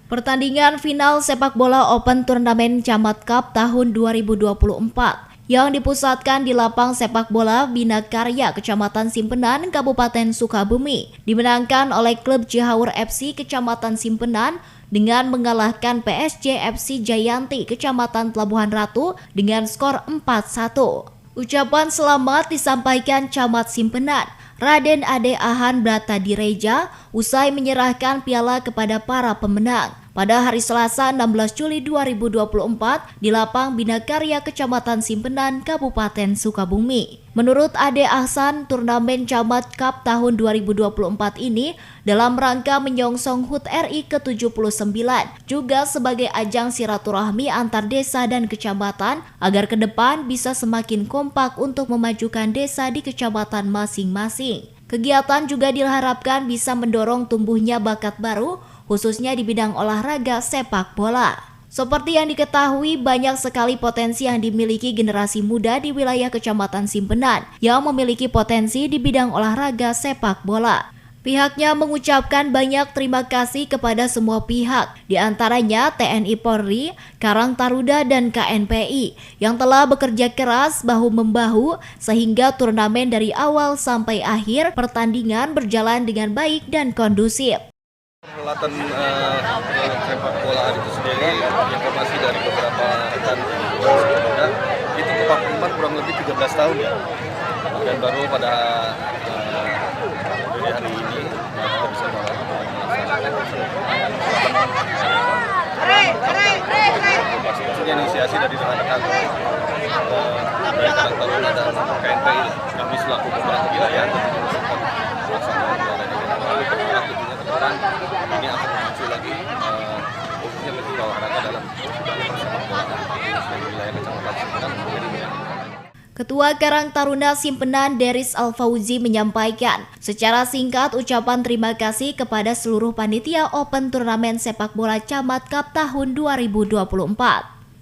Pertandingan final sepak bola Open Turnamen Camat Cup tahun 2024 yang dipusatkan di lapang sepak bola Bina Karya Kecamatan Simpenan, Kabupaten Sukabumi, dimenangkan oleh klub Cihaur FC Kecamatan Simpenan dengan mengalahkan PSG FC Jayanti Kecamatan Pelabuhan Ratu dengan skor 4-1. Ucapan selamat disampaikan Camat Simpenan, Raden Ade Ahan Bratadireja, usai menyerahkan piala kepada para pemenang pada hari Selasa 16 Juli 2024 di lapang Bina Karya Kecamatan Simpenan, Kabupaten Sukabumi. Menurut Ade Ahsan, turnamen Camat Cup tahun 2024 ini dalam rangka menyongsong HUT RI ke-79, juga sebagai ajang silaturahmi antar desa dan kecamatan agar ke depan bisa semakin kompak untuk memajukan desa di kecamatan masing-masing. Kegiatan juga diharapkan bisa mendorong tumbuhnya bakat baru, khususnya di bidang olahraga sepak bola. Seperti yang diketahui, banyak sekali potensi yang dimiliki generasi muda di wilayah Kecamatan Simpenan yang memiliki potensi di bidang olahraga sepak bola. Pihaknya mengucapkan banyak terima kasih kepada semua pihak, di antaranya TNI Polri, Karang Taruna, dan KNPI yang telah bekerja keras bahu-membahu sehingga turnamen dari awal sampai akhir pertandingan berjalan dengan baik dan kondusif. Perhelatan sepak bola itu sendiri, informasi dari beberapa rekan muda, itu kepakuman kurang lebih 13 tahun ya. Dan baru pada hari ini kita bisa melaksanakan maksudnya inisiasi dari rekan-rekan dari Karang Taruna dan KNPI kami selaku pemerintah wilayah melaksanakan ini akan muncul lagi khususnya festival olahraga dalam sepak bola di wilayah Kecamatan Simpenan menjadi Ketua Karang Taruna Simpenan Deris Alfauzi menyampaikan secara singkat ucapan terima kasih kepada seluruh panitia Open Turnamen Sepak Bola Camat Cup tahun 2024.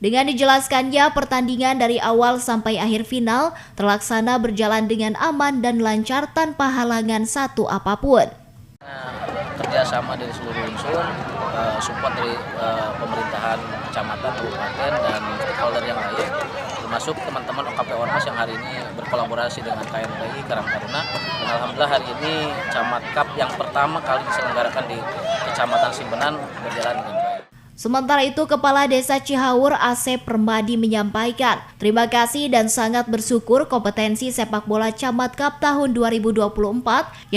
Dengan dijelaskannya, pertandingan dari awal sampai akhir final terlaksana berjalan dengan aman dan lancar tanpa halangan satu apapun. Kerjasama dari seluruh unsur, support dari pemerintahan kecamatan, kabupaten, dan stakeholder yang lain, termasuk teman-teman OKP Ormas yang hari ini berkolaborasi dengan KNPI, Karang Taruna. Dan alhamdulillah hari ini Camat Cup yang pertama kali diselenggarakan di Kecamatan Simpenan berjalan dengan baik. Sementara itu, Kepala Desa Cihaur Asep Permadi menyampaikan terima kasih dan sangat bersyukur kompetensi sepak bola Camat Cup tahun 2024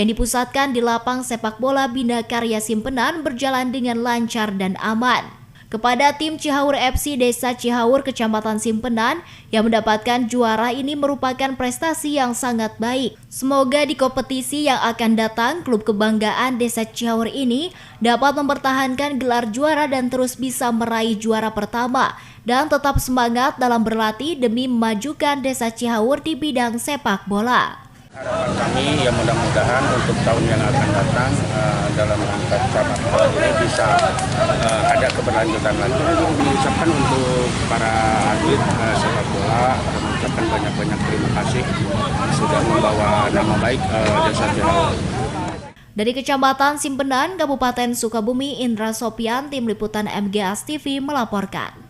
yang dipusatkan di lapang sepak bola Bina Karya Simpenan berjalan dengan lancar dan aman. Kepada tim Cihaur FC Desa Cihaur Kecamatan Simpenan yang mendapatkan juara ini merupakan prestasi yang sangat baik. Semoga di kompetisi yang akan datang, klub kebanggaan Desa Cihaur ini dapat mempertahankan gelar juara dan terus bisa meraih juara pertama dan tetap semangat dalam berlatih demi memajukan Desa Cihaur di bidang sepak bola. Harapan kami ya mudah-mudahan untuk tahun yang akan datang dalam rangka Camat Cup ini bisa ada keberlanjutan lagi. Mengucapkan untuk para atlet sepak bola, mengucapkan banyak-banyak terima kasih sudah membawa nama baik Desa Cihaur. Dari Kecamatan Simpenan, Kabupaten Sukabumi, Indra Sopian, Tim Liputan MGS TV melaporkan.